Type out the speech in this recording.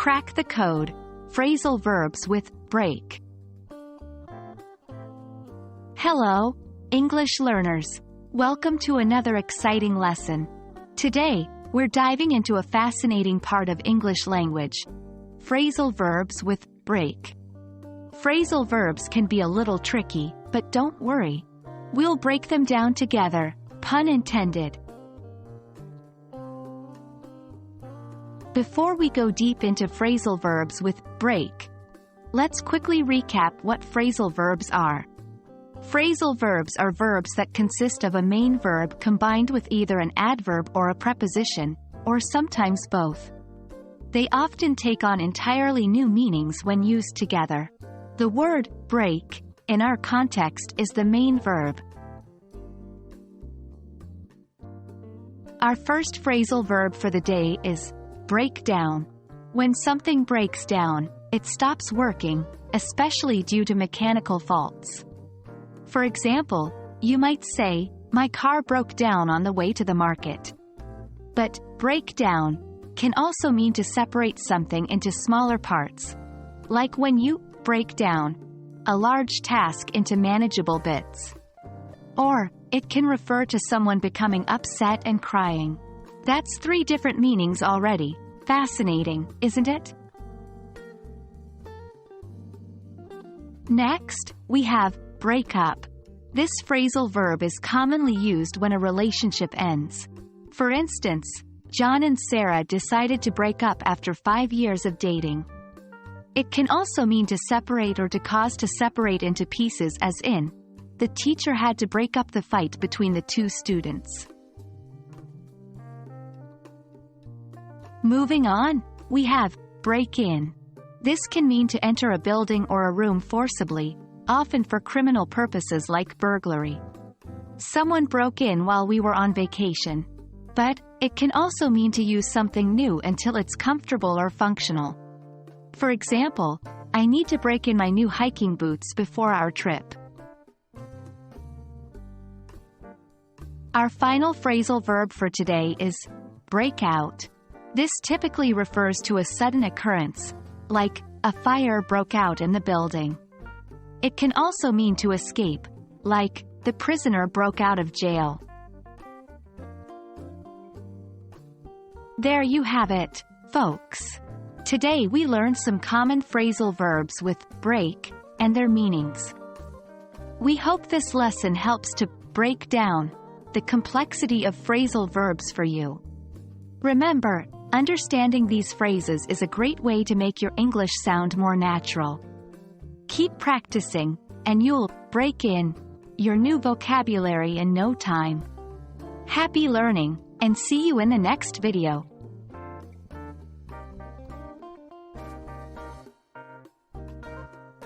Crack the code. Phrasal verbs with break. Hello, English learners. Welcome to another exciting lesson. Today, we're diving into a fascinating part of English language. Phrasal verbs with break. Phrasal verbs can be a little tricky, but don't worry. We'll break them down together, pun intended. Before we go deep into phrasal verbs with break, let's quickly recap what phrasal verbs are. Phrasal verbs are verbs that consist of a main verb combined with either an adverb or a preposition, or sometimes both. They often take on entirely new meanings when used together. The word break, in our context, is the main verb. Our first phrasal verb for the day is break down. When something breaks down, it stops working, especially due to mechanical faults. For example, you might say, "My car broke down on the way to the market." But break down can also mean to separate something into smaller parts, like when you break down a large task into manageable bits. Or, it can refer to someone becoming upset and crying. That's 3 different meanings already. Fascinating, isn't it? Next, we have break up. This phrasal verb is commonly used when a relationship ends. For instance, John and Sarah decided to break up after 5 years of dating. It can also mean to separate or to cause to separate into pieces, as in, the teacher had to break up the fight between the 2 students. Moving on, we have break in. This can mean to enter a building or a room forcibly, often for criminal purposes like burglary. Someone broke in while we were on vacation. But it can also mean to use something new until it's comfortable or functional. For example, I need to break in my new hiking boots before our trip. Our final phrasal verb for today is break out. This typically refers to a sudden occurrence, like a fire broke out in the building. It can also mean to escape, like the prisoner broke out of jail. There you have it, folks. Today we learned some common phrasal verbs with break and their meanings. We hope this lesson helps to break down the complexity of phrasal verbs for you. Remember, understanding these phrases is a great way to make your English sound more natural. Keep practicing, and you'll break in your new vocabulary in no time. Happy learning, and see you in the next video.